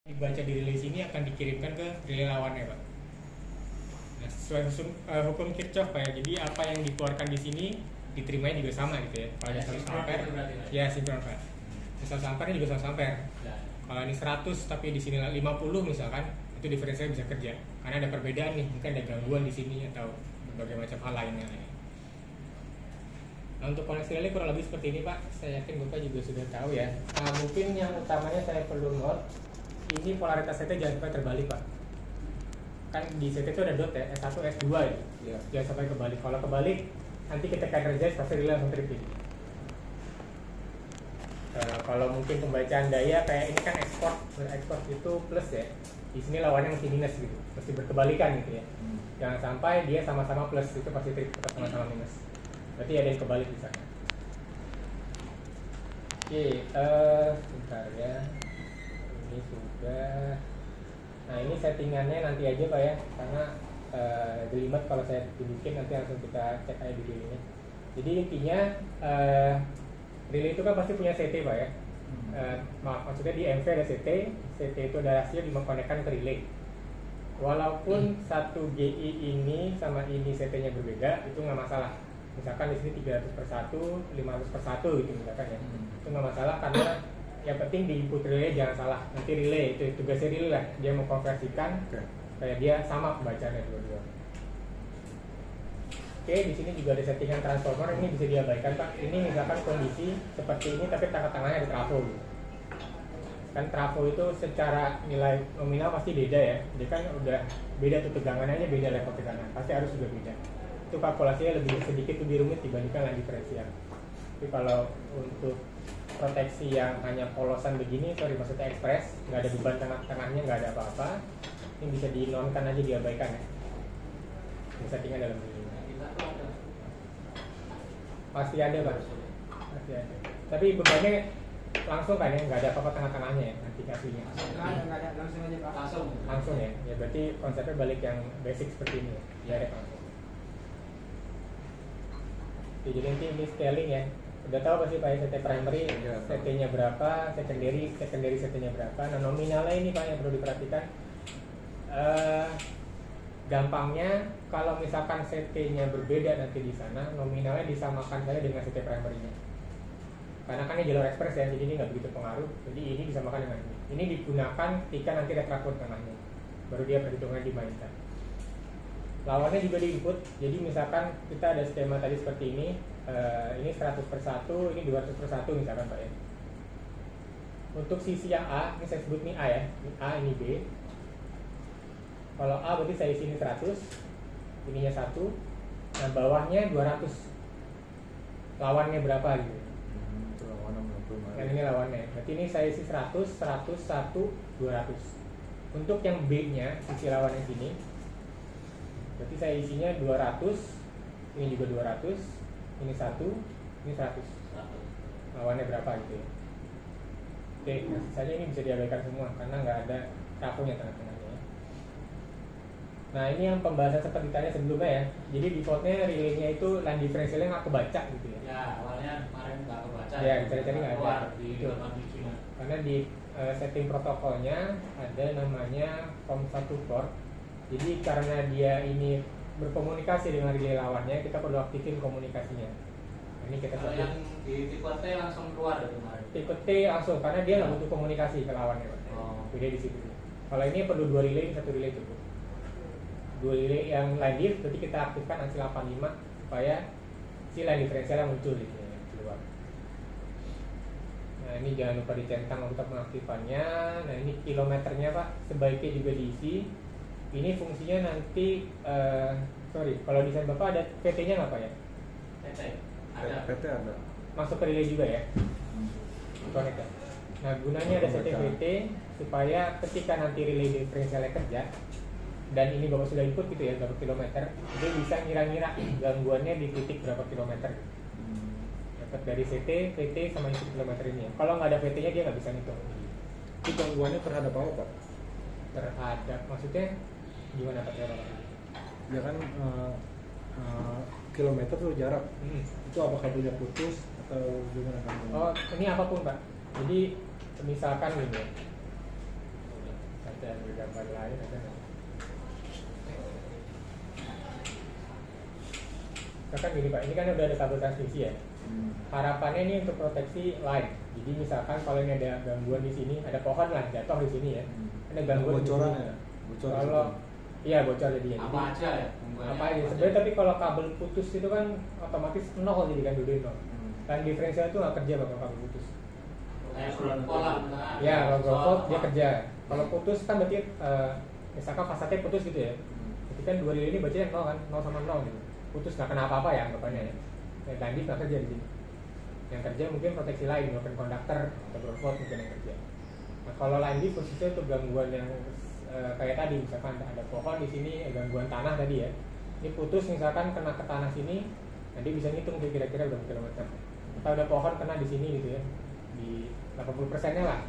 dibaca di relay sini akan dikirimkan ke relay lawannya, Pak. Nah, sesuai hukum Kirchhoff, Pak ya. Jadi apa yang dikeluarkan di sini diterimanya juga sama gitu ya. Kalau ada 100 ampere, ya sinkron, Pak. 100 ampere juga 100 ampere. Kalau ini 100 tapi di sini 50 misalkan, itu diferensialnya bisa kerja. Karena ada perbedaan nih, mungkin ada gangguan di sini atau berbagai macam hal lainnya. Nah, untuk koneksi relay kurang lebih seperti ini, Pak. Saya yakin Bapak juga sudah tahu ya. Nah, mungkin yang utamanya saya perlu note, ini polaritas CT jangan sampai terbalik, Pak. Kan di CT itu ada dot ya, S1, S2 ya. Ya. Jangan sampai kebalik. Kalau kebalik, nanti kita energize pasti relay langsung tripping. Kalau mungkin pembacaan daya kayak ini kan ekspor itu plus ya. Di sini lawannya mesti minus gitu, mesti berkebalikan gitu ya. Jangan sampai dia sama-sama plus, itu pasti trip tetap sama-sama minus. Berarti ada yang kebalik di sana. Oke, sebentar ya. Ini sudah. Nah, ini settingannya nanti aja Pak ya, karena jelimet kalau saya tunjukin nanti langsung kita cek aja video ini. Jadi intinya relay itu kan pasti punya CT Pak ya. Maksudnya di MV ada CT itu ada rasio dikonekkan ke relay. Walaupun satu GI ini sama ini CT-nya berbeda, itu nggak masalah. Misalkan di sini 300/1, 500/1 gitu misalkan ya. Itu nggak masalah karena yang penting di input relay jangan salah. Nanti relay itu tugasnya relay lah, dia mengkonversikan kayak dia sama pembacaannya dua-dua. Oke, di sini juga ada settingan transformer, ini bisa diabaikan Pak. Ini misalkan kondisi seperti ini tapi tengah-tengahnya ada trafo. Kan trafo itu secara nilai nominal pasti beda ya. Dia kan udah beda tuh tegangannya aja, beda level tegangan. Pasti harus juga beda. Itu kalkulasinya sedikit lebih rumit dibandingkan line diferensial. Tapi kalau untuk proteksi yang hanya polosan begini, maksudnya ekspres, nggak ada beban tengah-tengahnya, nggak ada apa-apa, ini bisa dinonkan aja, diabaikan ya. Ini settingan dalam ini. Pasti ada Pak, pasti ada. Tapi bebannya langsung kan ya, nggak ada apa-apa tengah-tengahnya ya nanti kasihnya. Nggak ada, langsung aja Pak. Langsung ya. Ya berarti konsepnya balik yang basic seperti ini ya. Direct langsung. Oke, jadi nanti ini scaling ya. Udah tahu pasti Pak ya, CT primary, CT-nya berapa, secondary CT-nya berapa. Nah, nominalnya ini Pak yang perlu diperhatikan. Gampangnya kalau misalkan CT-nya berbeda nanti di sana, nominalnya disamakan saja dengan CT primary-nya. Karena kan ini jalur ekspres ya, jadi ini nggak begitu pengaruh. Jadi ini disamakan dengan ini. Ini digunakan ketika nanti ada trafo tengahnya. Baru dia perhitungan dimainkan. Lawannya juga di input. Jadi misalkan kita ada skema tadi seperti ini 100/1, ini 200/1 misalkan Pak ya. Untuk sisi yang A, ini saya sebut ini A ya, ini A, ini B. Kalau A berarti saya isi ini 100, ininya 1, nah bawahnya 200. Lawannya berapa gitu? Yang ini lawannya, berarti ini saya isi 100, 100, 1, 200. Untuk yang B-nya, sisi lawannya sini, berarti saya isinya 200, ini juga 200, ini 1, ini 100. Lawannya berapa gitu ya. Oke, nah sisanya ini bisa diabaikan semua karena nggak ada trafonya tengah-tengahnya. Nah, ini yang pembahasan seperti ditanya sebelumnya ya. Jadi defaultnya relaynya itu line differentialnya nggak kebaca gitu ya. Ya, awalnya kemarin nggak kebaca. Ya, dicari-cari nggak ada. Di Itu. Karena di setting protokolnya ada namanya COM1 port. Jadi karena dia ini berkomunikasi dengan relay lawannya, kita perlu aktifin komunikasinya. Ini kita kalau yang di tipe T langsung keluar dari kemarin. tipe T langsung karena dia nggak butuh komunikasi ke lawannya. Beda di situ. Kalau ini perlu 2 relay, 1 relay cukup. 2 relay yang line diff, berarti kita aktifkan ANSI 85 supaya si line diferensialnya muncul gitu ya, keluar. Nah, ini jangan lupa dicentang untuk pengaktifannya. Nah, ini kilometernya Pak, sebaiknya juga diisi. Ini fungsinya nanti kalau desain Bapak ada PT-nya nggak Pak ya? PT ada. PT ada. Masuk ke relay juga ya? Connect ya? Nah, gunanya ada setting PT supaya ketika nanti relay diferensialnya kerja dan ini Bapak sudah input gitu ya, berapa kilometer, dia bisa ngira-ngira gangguannya di titik berapa kilometer. Dapat dari CT, PT sama input kilometer ini ya. Kalau nggak ada PT-nya dia nggak bisa ngitung. Itu gangguannya terhadap apa Pak? Terhadap, maksudnya gimana Pak? Ya kan kilometer tuh jarak. Itu apakah punya putus atau gimana kan? Oh, ini apapun Pak. Jadi misalkan gini ya. gambar lain ada nggak? Misalkan gini Pak, ini kan udah ada kabel transmisi ya. Harapannya ini untuk proteksi line. Jadi misalkan kalau ini ada gangguan di sini, ada pohon lah jatuh di sini ya. Ada gangguan bocoran di sini. ya? Bocor Kalau iya bocor jadi ya. Apa aja ya? Apa aja sebenarnya, tapi kalau kabel putus itu kan otomatis nol jadi kan dulu nol. Dan diferensial itu nggak kerja kalau kabel putus. Kayak pola. Ya kalau growth dia kerja. Kalau putus kan berarti misalkan fasadnya putus gitu ya. Jadi kan dua ini bacanya nol kan, nol sama nol gitu. Putus nggak kena apa-apa ya anggapannya ya. Dan dia nggak kerja di sini. Yang kerja mungkin proteksi lain, open conductor atau growth mungkin yang kerja. Nah kalau line diff khususnya untuk gangguan yang kayak tadi, misalkan ada pohon di sini, gangguan tanah tadi ya. Ini putus misalkan kena ke tanah sini, nanti bisa ngitung kira-kira berapa kilometer. Atau ada pohon kena di sini gitu ya, di 80%-nya lah.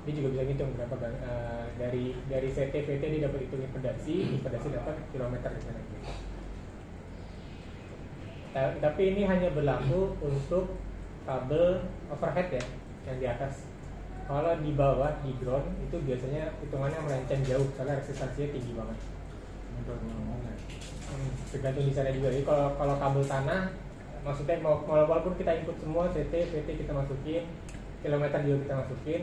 Dia juga bisa ngitung berapa dari CT VT dia dapat hitung impedasi dapat kilometer di sana. Tapi ini hanya berlaku untuk kabel overhead ya, yang di atas. Kalau di bawah, di ground itu biasanya hitungannya melenceng jauh karena resistansinya tinggi banget. Tergantung di sana juga. Jadi kalau kabel tanah, maksudnya walaupun kita input semua CT, VT kita masukin, kilometer juga kita masukin,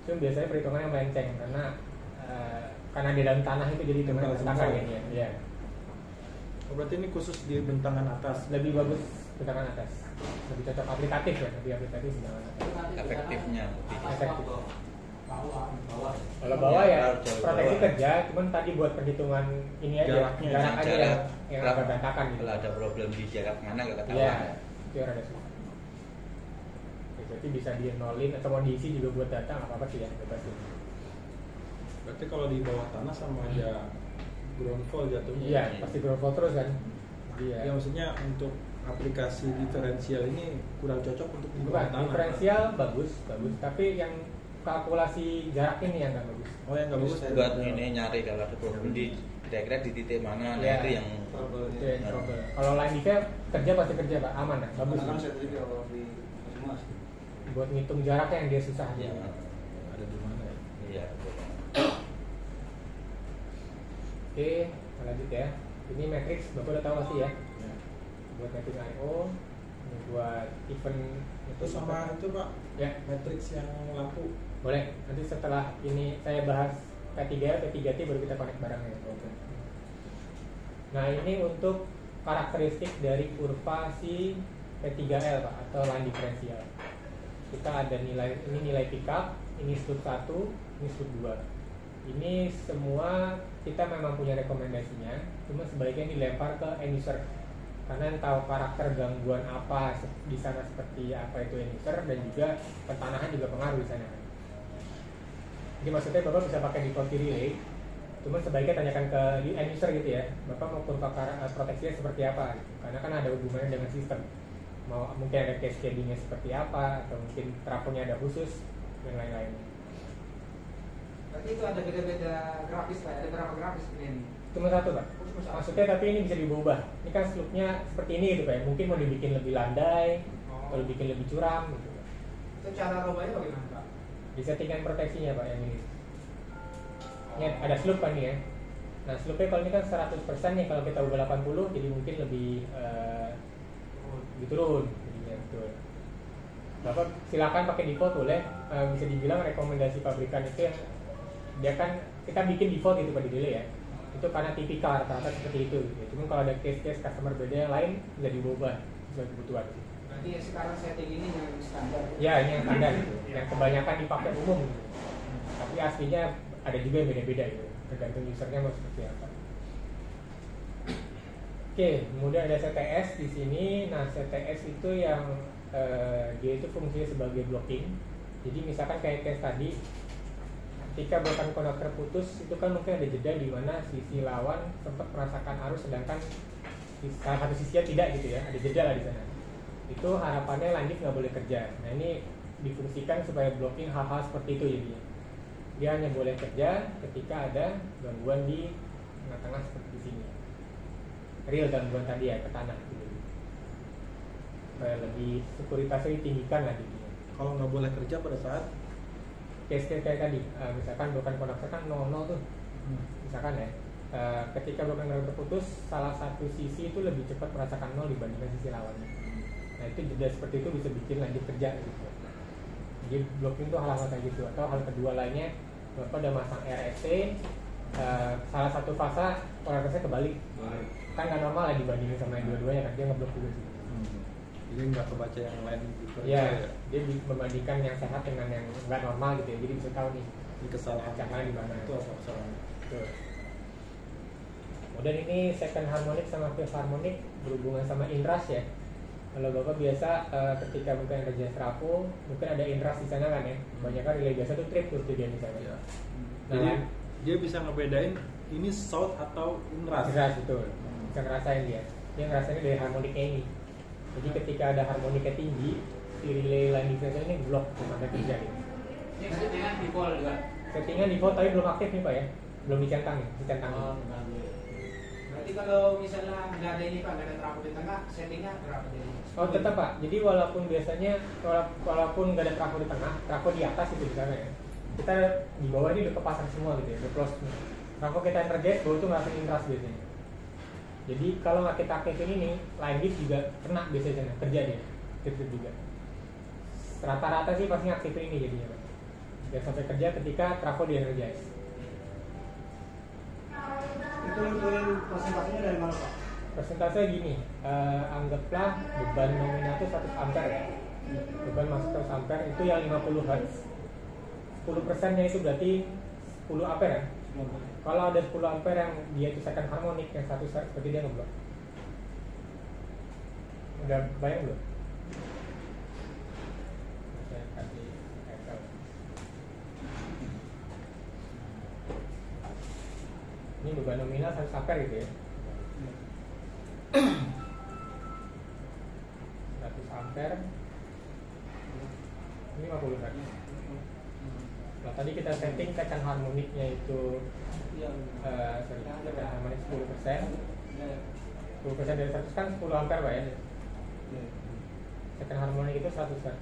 itu biasanya perhitungannya melenceng karena di dalam tanah itu jadi hitungannya berantakan ya. Iya. Berarti ini khusus di bentangan atas. Lebih bagus bentangan atas. Lebih cocok aplikatif ya, lebih aplikatif bentangan atas. Efektifnya Efektif. Bawah. Kalau bawah ya Jauh proteksi bawah. kerja, cuman tadi buat perhitungan ini aja, Jaraknya, jarak aja yang agak berantakan gitu. Kalau ada problem di jarak mana nggak ketahuan Iya, ya. itu yang ada susah. Oke, berarti bisa di nolin atau mau diisi juga buat data nggak apa-apa sih ya, bebas sih. Berarti kalau di bawah tanah sama aja ground fault jatuhnya. Iya, pasti growth terus kan. Iya. Ya maksudnya untuk aplikasi diferensial ini kurang cocok untuk di bawah Bukan, tanah. diferensial bagus, tapi yang kalkulasi jarak ini yang nggak bagus. Oh yang nggak bagus. Buat ini nyari kalau ada problem di kira-kira di titik mana, nah Iya. itu yang Itu yang trouble. Kalau line diff kerja pasti kerja Pak, aman ya, bagus. Karena kan saya tadi kalau di Mas. Buat ngitung jaraknya yang dia susah. ya, Ada di mana ya? iya. Oke, kita lanjut ya. Ini matrix, Bapak udah tahu pasti ya. Ya. Buat mapping I/O, ini buat event Itu sama itu Pak, ya. matrix yang lampu. Boleh, nanti setelah ini saya bahas P3, P3T baru kita connect bareng ya. Oke. Nah ini untuk karakteristik dari kurva si P3L Pak, atau line differential. Kita ada nilai, ini nilai pickup, ini slope 1, ini slope 2. Ini semua kita memang punya rekomendasinya, cuma sebaiknya dilempar ke end user. Karena yang tahu karakter gangguan apa di sana seperti apa itu end user, dan juga pertanahan juga pengaruh di sana. Jadi maksudnya Bapak bisa pakai default relay, cuman sebaiknya tanyakan ke end user gitu ya, Bapak mau kurva proteksinya seperti apa gitu. Karena kan ada hubungannya dengan sistem, mau mungkin ada cascadingnya seperti apa, atau mungkin trafonya ada khusus dan lain-lain. Berarti itu ada beda-beda grafis Pak, ada berapa grafis ini? Cuma satu Pak, Oh, cuma satu. maksudnya tapi ini bisa diubah. Ini kan slope-nya seperti ini gitu Pak ya. Mungkin mau dibikin lebih landai, atau dibikin lebih curam gitu. Itu cara robanya bagaimana Pak? Di settingan proteksinya Pak yang ini. Ini ada slope kan nih ya. Nah slope-nya kalau ini kan 100% nih, kalau kita ubah 80 jadi mungkin lebih lebih turun jadinya betul. Bapak silakan pakai default boleh. Bisa dibilang rekomendasi pabrikan itu yang dia kan kita bikin default gitu Pak di delay ya. Itu karena tipikal rata-rata seperti itu gitu. Cuma kalau ada case-case customer beda yang lain bisa diubah sesuai kebutuhan. Berarti yang sekarang setting ini yang standar. Ya ini yang standar gitu. Yang kebanyakan dipakai umum gitu. Tapi aslinya ada juga yang beda-beda gitu. Tergantung usernya mau seperti apa. Oke, kemudian ada CTS di sini. Nah CTS itu yang dia itu fungsinya sebagai blocking. Jadi misalkan kayak case tadi, ketika broken conductor putus itu kan mungkin ada jeda di mana sisi lawan sempat merasakan arus sedangkan salah satu sisinya tidak gitu ya, ada jeda lah di sana. Itu harapannya line diff nggak boleh kerja. Nah ini difungsikan supaya blocking hal-hal seperti itu jadinya. Dia hanya boleh kerja ketika ada gangguan di tengah-tengah seperti di sini. Real gangguan tadi ya ke tanah gitu. Supaya lebih sekuritasnya ditinggikan lah gitu. Kalau nggak boleh kerja pada saat Case kayak tadi, misalkan broken conductor kan 0,0 tuh, Misalkan ya, ketika blok yang terputus, salah satu sisi itu lebih cepat merasakan nol dibandingkan sisi lawannya. Nah itu jeda seperti itu bisa bikin lanjut kerja gitu. Jadi blocking itu hal-hal kayak gitu. Atau hal kedua lainnya, Bapak udah masang RST, salah satu fase polaritasnya kebalik. Kan nggak normal ya dibandingin sama yang dua-duanya kan, dia ngeblok juga sih. Jadi nggak kebaca yang lain gitu. Iya, dia membandingkan yang sehat dengan yang nggak normal gitu ya. Jadi bisa tahu nih Ini kesalahan acaknya di mana. itu apa kesalahan? Betul. Kemudian ini second harmonic sama fifth harmonic berhubungan sama inrush ya. Kalau Bapak biasa ketika mungkin ada jazz trafo, mungkin ada inrush di sana kan ya. Banyak kan relay biasa tuh trip terus dia misalnya. Ya. Nah, Jadi dia bisa ngebedain ini south atau inrush. inrush betul. Bisa ngerasain dia. Dia ngerasainnya dari harmoniknya ini. Jadi ketika ada harmoniknya tinggi, si relay line differential ini blok sampai kerja gitu. Ini settingan default juga. Settingan default tapi belum aktif nih Pak ya. Belum dicentang nih, dicentang. Oh, bukan. Berarti kalau misalnya nggak ada ini Pak, nggak ada trafo di tengah, settingnya berapa jadi? Oh tetap Pak, jadi walaupun biasanya walaupun nggak ada trafo di tengah, trafo di atas itu misalnya ya, kita di bawah ini udah kepasang semua gitu ya, udah close semua. Trafo kita energize, bawah itu ngerasain inrush biasanya. Jadi kalau nggak kita aktifin ini, line diff juga kena biasanya kerja dia, trip juga. Rata-rata sih pasti aktifin ini jadinya Pak. Biar sampai kerja ketika trafo di energize. Itu nentuin persentasenya dari mana Pak? Persentasenya gini, anggaplah beban nominal itu 100 ampere ya. Beban masuk 100 ampere itu yang 50 Hz. 10%-nya itu berarti 10 ampere ya. Kalau ada 10 ampere yang dia itu second harmonic yang 100 Hz, berarti dia ngeblok. Udah bayang belum? Saya kasih Excel. Ini beban nominal 100 ampere gitu ya. 100 ampere ini 50 Hz. Nah tadi kita setting second harmoniknya itu second harmonik 10%. 10% dari 100 kan 10 ampere Pak ya. Second harmonik itu 100 Hz.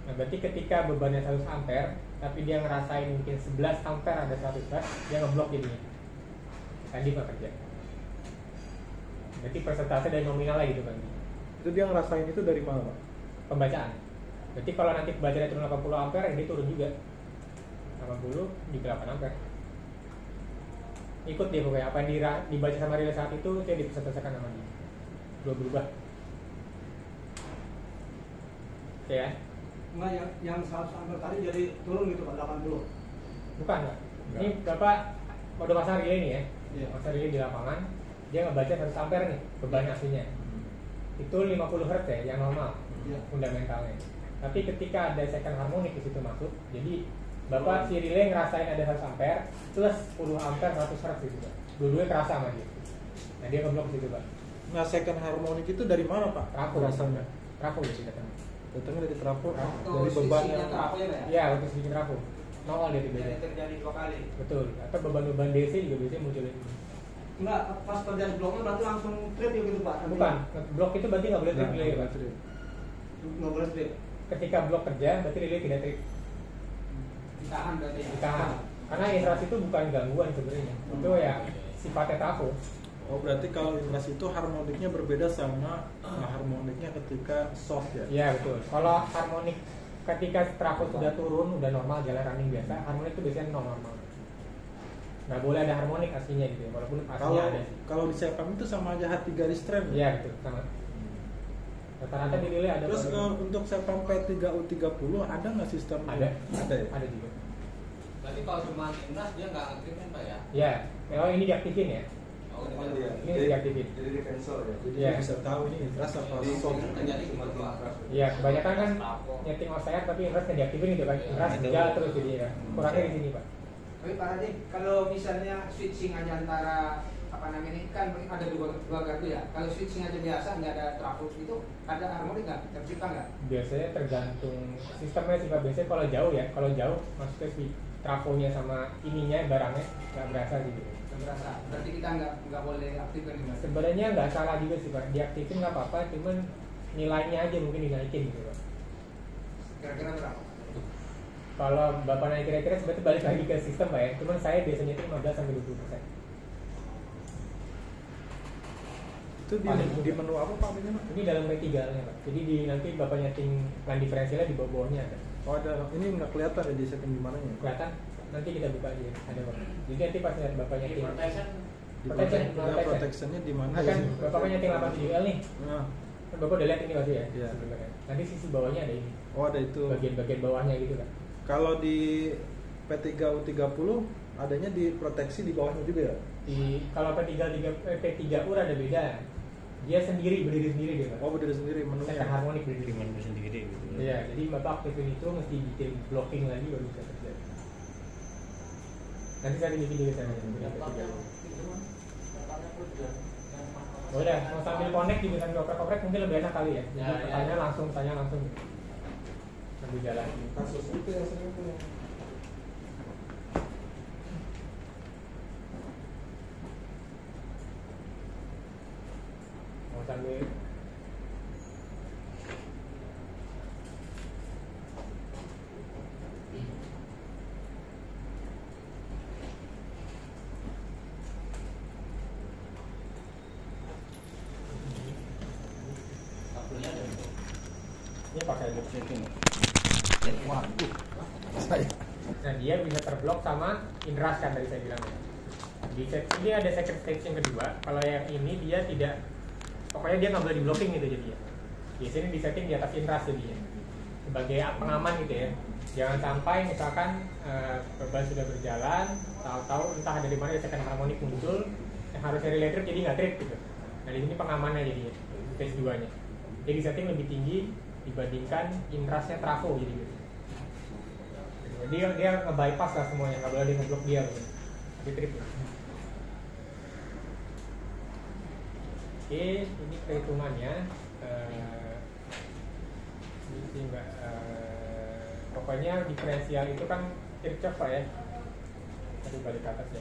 Nah berarti ketika bebannya 100 ampere tapi dia ngerasain mungkin 11 ampere ada 100 Hz, dia ngeblok jadinya. Tadi nggak kerja. Berarti persentase dari nominal lagi gitu kan. Itu dia ngerasain itu dari mana Pak? Pembacaan. Berarti kalau nanti pembacaannya turun 80 ampere, dia turun juga 80 di 8 ampere. Ikut dia pokoknya apa yang dibaca sama relay saat itu dia dipersentasekan sama dia. Dua berubah. Oke ya? Enggak, yang 100 ampere tadi jadi turun gitu Pak, 80. Bukan Pak. Ini Bapak udah pasang relay nih ya. Iya. Pasang relay di lapangan, dia ngebaca 100 ampere nih beban aslinya. Itu 50 Hz ya yang normal. Iya. Fundamentalnya. Tapi ketika ada second harmonic di situ masuk, jadi Bapak si relay ngerasain ada 100 ampere plus 10 ampere 100 Hz gitu Pak. Dua-duanya kerasa sama dia. Nah dia ngeblok di situ Pak. Nah second harmonic itu dari mana Pak? Trafo rasanya. Trafo gitu datang. Datangnya dari trafo, Waktu dari beban switchingnya yang trafo ya Pak ya? Iya, waktu sedikit trafo. Nongol dia tiba-tiba. Jadi terjadi 2 kali. Betul. Atau beban-beban DC juga biasanya muncul ini. Enggak, pas terjadi bloknya berarti langsung trip ya gitu Pak? Bukan, blok itu berarti nggak boleh trip relay Pak. Nggak boleh trip. Ketika blok kerja, berarti relay tidak trip. Ditahan berarti ya? Ditahan. Karena inrush itu bukan gangguan sebenarnya. Itu ya sifatnya trafo. Oh berarti kalau inrush itu harmoniknya berbeda sama harmoniknya ketika soft ya? Iya betul. Kalau harmonik ketika trafo sudah turun, udah normal jalan running biasa, harmonik itu biasanya normal. Nggak boleh ada harmonik aslinya gitu ya, walaupun aslinya ada sih. Kalau di CFM itu sama aja hati garis tram ya? Iya betul, sama. Rata-rata di relay ada. Terus untuk CFM P3U30 ada nggak sistem? Ada. Ada ya? Ada juga. Berarti kalau cuma timnas dia nggak aktifin Pak ya? Iya, kalau ini diaktifin ya. Oh, Oh, ini iya. Ini diaktifin. Jadi di cancel ya. Jadi Iya. dia bisa tahu ini inrush apa Jadi soft. terjadi cuma dua. Iya, kebanyakan kan nyeting OCR tapi inrush nggak diaktifin gitu kan. Inrush Itu. jalan terus jadi ya. Kurangnya di sini Pak. Tapi Pak Radik, kalau misalnya switching aja antara apa namanya ini kan ada dua gardu ya. Kalau switching aja biasa nggak ada trafo itu ada harmonik nggak? Tercipta nggak? Biasanya tergantung sistemnya sih Pak. Biasanya kalau jauh ya, kalau jauh maksudnya si trafonya sama ininya barangnya nggak berasa gitu. Nggak berasa. Berarti kita nggak boleh aktifkan ini. Mas. Sebenarnya nggak salah juga sih Pak. Diaktifin nggak apa-apa, cuman nilainya aja mungkin dinaikin gitu Pak. Kira-kira berapa? Kalau Bapak nanya kira-kira sebetulnya balik lagi ke sistem Pak ya. Cuman saya biasanya itu 15 sampai 20%. Itu di menu apa Pak ini? Ini dalam P3 nya Pak. Jadi nanti Bapak nyeting line differentialnya di bawah-bawahnya ada. Oh ada, ini nggak kelihatan ya di setting di mananya? Kelihatan? Nanti kita buka aja ada Pak. Jadi nanti pas lihat Bapak Di nyeting protection Di Protection. protectionnya di mana kan ya? Bapak kan nyeting 87L nih. Nah, Kan Bapak udah lihat ini pasti ya? Iya. Sebenarnya. Nanti sisi bawahnya ada ini. oh ada itu. Bagian-bagian bawahnya gitu kan. Kalau di P3U30 adanya di proteksi di bawahnya juga ya? Kalau P3U ada beda. Dia berdiri sendiri dia Pak. Oh berdiri sendiri menunya. Second harmonic berdiri. Gimana sendiri gitu. Iya, jadi Bapak aktifin itu mesti detail blocking lagi baru bisa terjadi. Nanti saya tunjukin juga saya. Oh udah, mau sambil connect di bisa koprek mungkin lebih enak kali ya. Jadi tanya langsung. Sambil jalan. Kasus itu yang sering punya. Mau sambil kabelnya ada. ini pakai box setting. Waduh, saya. Nah dia bisa terblok sama inrush kan tadi saya bilang ya. Ini ada second stage yang kedua. Kalau yang ini dia tidak, pokoknya dia nggak boleh di blocking gitu jadinya. Biasanya di setting di atas inrush jadinya sebagai pengaman gitu ya. Jangan sampai misalkan beban sudah berjalan, tahu-tahu entah dari mana second harmonic muncul yang harusnya relay trip jadi nggak trip gitu. Nah di sini pengamannya jadinya stage 2 nya. Jadi setting lebih tinggi dibandingkan inrushnya trafo jadi gitu. Jadi dia nge-bypass lah semuanya, nggak boleh dia nge-block dia gitu. Di trip ya. Oke, ini perhitungannya. Ini enggak, pokoknya diferensial itu kan Kirchhoff Pak ya. Tadi balik ke atas ya.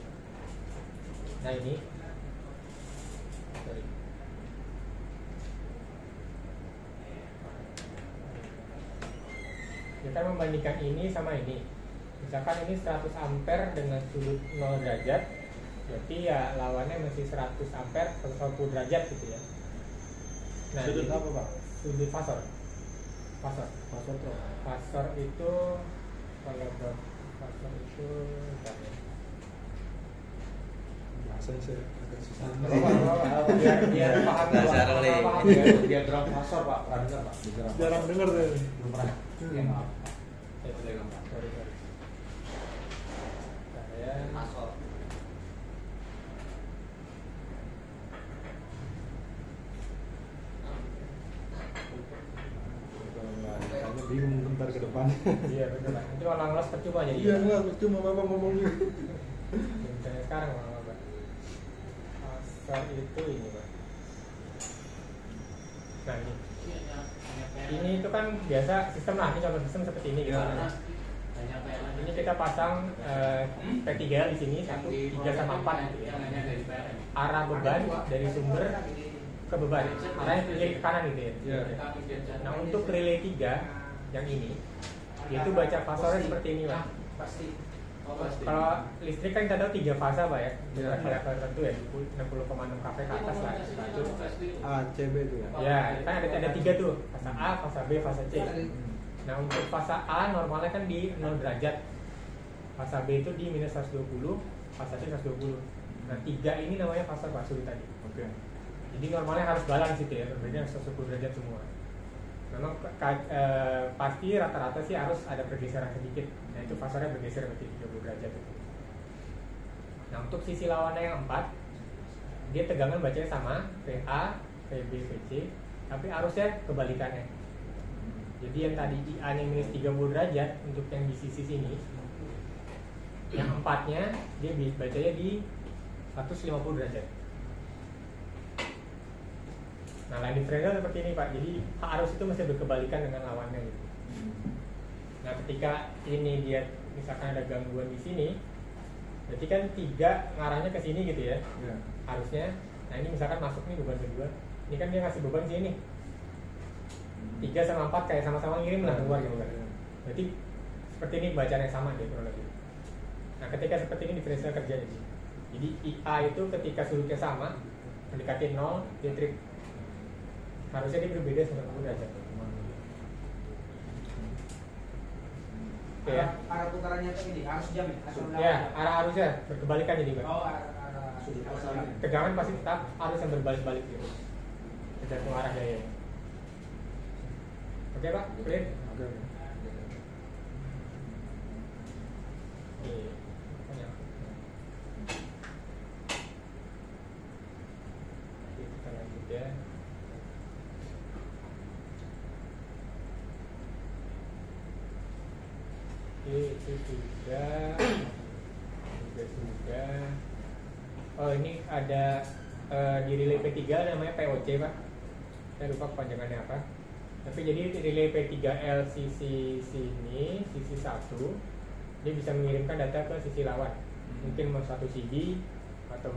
Nah ini, sorry. Kita membandingkan ini sama ini. Misalkan ini 100 ampere dengan sudut 0 derajat, berarti ya lawannya masih 100 ampere 120 derajat gitu ya. Nah, Sudut ini apa Pak? Sudut fasor. Fasor itu kalau fasor itu bentar ya. Bahasanya saya agak susah. biar paham Bahasa paham, relay. paham. Diagram fasor Pak, pernah dengar Pak? Diagram Jarang fasor. dengar saya. Belum pernah. Ya maaf. Sorry. Saya Masuk. Kayaknya bingung bentar ke depan. iya betul Pak. Nanti kalau ngelos percuma jadi. Iya enggak, cuma Bapak ngomongnya. Misalnya sekarang Pak. Fasor itu ini Pak. Nah ini itu kan biasa sistem lah, ini contoh sistem seperti ini gitu. Ini kita pasang P3 di sini 1, 3 sama 4 gitu ya. Arah beban dari sumber ke beban, arahnya kiri ke kanan gitu ya. Iya. Nah untuk relay 3 yang ini, itu baca fasornya seperti ini Pak. Pasti. Kalau listrik kan kita tahu 3 fase Pak ya, Iya. level tertentu ya, 60,6 kV ke atas lah. Itu. A, C, B itu ya. Ya, kan ada 3 tuh, fase A, fase B, fase C. Nah untuk fase A normalnya kan di 0 derajat, fase B itu di minus 120, fase C 120. Nah 3 ini namanya fase Pak Suri tadi. Oke. Jadi normalnya harus balance gitu ya, berbeda 110 derajat semua. Memang pasti rata-rata sih harus ada pergeseran sedikit. Nah itu fasornya bergeser berarti 30 derajat itu. Nah untuk sisi lawannya yang 4, dia tegangan bacanya sama, VA, VB, VC, tapi arusnya kebalikannya. Jadi yang tadi IA nya minus 30 derajat, untuk yang di sisi sini, yang 4-nya dia bacanya di 150 derajat. Nah, line differential seperti ini Pak. Jadi arus itu mesti berkebalikan dengan lawannya gitu. Nah, ketika ini dia misalkan ada gangguan di sini, berarti kan 3 ngarahnya ke sini gitu ya. Iya. Harusnya. Nah, ini misalkan masuk nih beban kedua. Ini kan dia ngasih beban sini. 3 sama 4 kayak sama-sama ngirim lah keluar gitu kan. Berarti seperti ini bacaan yang sama dia kurang lebih. Nah ketika seperti ini diferensial kerjanya sih. Jadi IA itu ketika sudutnya sama mendekati 0 dia trip. Harusnya dia berbeda 90 derajat. Oke ya. Arah putarannya itu ini harus jam ya? Atau Ya, arah arusnya berkebalikan jadi Pak. Oh, arah Sudut asalnya. Tegangan pasti tetap arus yang berbalik-balik gitu. Tergantung arah daya. Oke Pak, clear? Oke. Oke. Banyak. Oke, kita lanjut ya. Oke, itu sudah. Oh ini ada di relay P3 namanya POC Pak. Saya lupa kepanjangannya apa. Tapi jadi relay P3 LCC sini, sisi 1 dia bisa mengirimkan data ke sisi lawan. Mungkin mau 1 CD atau